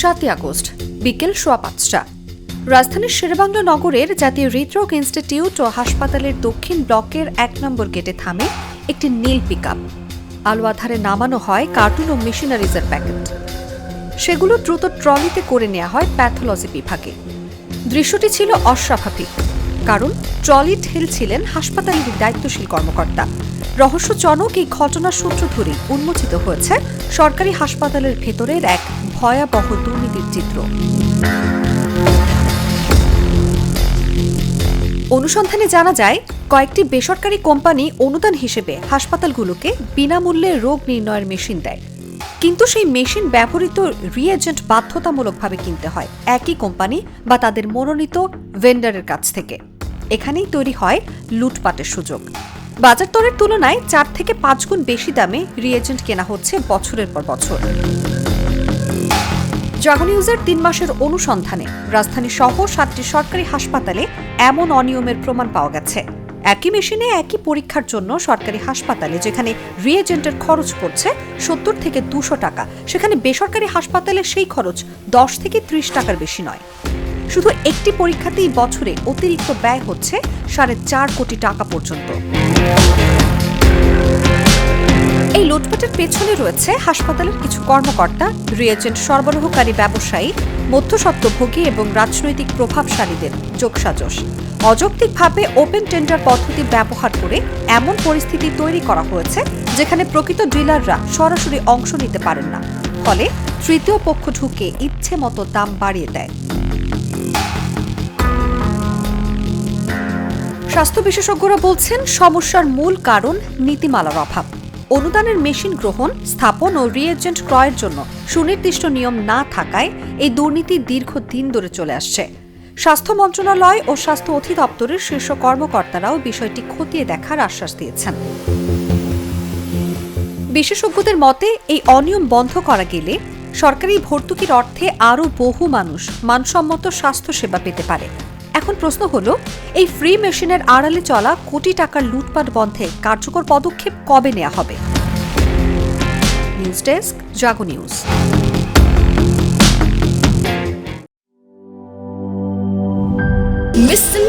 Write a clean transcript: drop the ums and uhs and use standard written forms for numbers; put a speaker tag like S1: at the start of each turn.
S1: 7 August বিকেল 5:15 রাজধানীর শেরেবাংলা নগরের জাতীয় হৃদরোগ ইনস্টিটিউট ও হাসপাতালের দক্ষিণ ব্লকের 1 নম্বর গেটে থামে একটি নীল পিকআপ। আলো আধারে নামানো হয় কার্টুন ও মেশিনারিজের প্যাকেট। সেগুলো দ্রুত ট্রলিতে করে নেওয়া হয় প্যাথোলজি বিভাগে। দৃশ্যটি ছিল অস্বাভাবিক, কারণ ট্রলি ঠেলছিলেন হাসপাতালের দায়িত্বশীল কর্মকর্তা। রহস্যজনক এই ঘটনার সূত্র ধরেই উন্মোচিত হয়েছে সরকারি হাসপাতালের ভেতরের এক ভয়াবহ দুর্নীতির চিত্র। অনুসন্ধানে জানা যায়, কয়েকটি বেসরকারি কোম্পানি অনুদান হিসেবে হাসপাতালগুলোকে বিনামূল্যে রোগ নির্ণয়ের মেশিন দেয়, কিন্তু সেই মেশিন ব্যবহৃত রিএজেন্ট বাধ্যতামূলকভাবে কিনতে হয় একই কোম্পানি বা তাদের মনোনীত ভেন্ডারের কাছ থেকে। এখানেই তৈরি হয় লুটপাটের সুযোগ। বাজার দরের তুলনায় 4 থেকে 5 গুণ বেশি দামে রিএজেন্ট কেনা হচ্ছে বছরের পর বছর। জাগো নিউজের 3 মাসের অনুসন্ধানে রাজধানী সহ 7টি সরকারি হাসপাতালে এমন অনিয়মের প্রমাণ পাওয়া গেছে। একই মেশিনে একই পরীক্ষার জন্য সরকারি হাসপাতালে যেখানে রিএজেন্টের খরচ পড়ছে 70 থেকে 200 টাকা, সেখানে বেসরকারি হাসপাতালে সেই খরচ 10 থেকে 30 টাকার বেশি নয়। শুধু একটি পরীক্ষাতেই বছরে অতিরিক্ত ব্যয় হচ্ছে 4.5 কোটি টাকা পর্যন্ত। এই লুটপাটের পেছনে রয়েছে হাসপাতালের কিছু কর্মকর্তা, রিএজেন্ট সরবরাহকারী ব্যবসায়ী, মধ্যস্বত্বভোগী এবং রাজনৈতিক প্রভাবশালীদের যোগসাজশ। অযৌক্তিকভাবে ওপেন টেন্ডার পদ্ধতি ব্যবহার করে এমন পরিস্থিতি তৈরি করা হয়েছে যেখানে প্রকৃত ডিলাররা সরাসরি অংশ নিতে পারেন না, ফলে তৃতীয় পক্ষ ঢুকে ইচ্ছে মতো দাম বাড়িয়ে দেয়। স্বাস্থ্য বিশেষজ্ঞরা বলছেন, সমস্যার মূল কারণ নীতিমালার অভাব। অনুদানের মেশিন গ্রহণ, স্থাপন ও রিএজেন্ট ক্রয়ের জন্য সুনির্দিষ্ট নিয়ম না থাকায় এই দুর্নীতি দীর্ঘদিন ধরে চলে আসছে। স্বাস্থ্য মন্ত্রণালয় ও স্বাস্থ্য অধিদপ্তরের শীর্ষ কর্মকর্তারাও বিষয়টি খতিয়ে দেখার আশ্বাস দিয়েছেন। বিশেষজ্ঞদের মতে, এই অনিয়ম বন্ধ করা গেলে সরকারি ভর্তুকির অর্থে আরও বহু মানুষ মানসম্মত স্বাস্থ্যসেবা পেতে পারে। এখন প্রশ্ন হলো, এই ফ্রি মেশিনের আড়ালে চলা কোটি টাকার লুটপাট বন্ধে কার্যকর পদক্ষেপ কবে নেওয়া হবে? নিউজ ডেস্ক, জাগো নিউজ।
S2: Mr.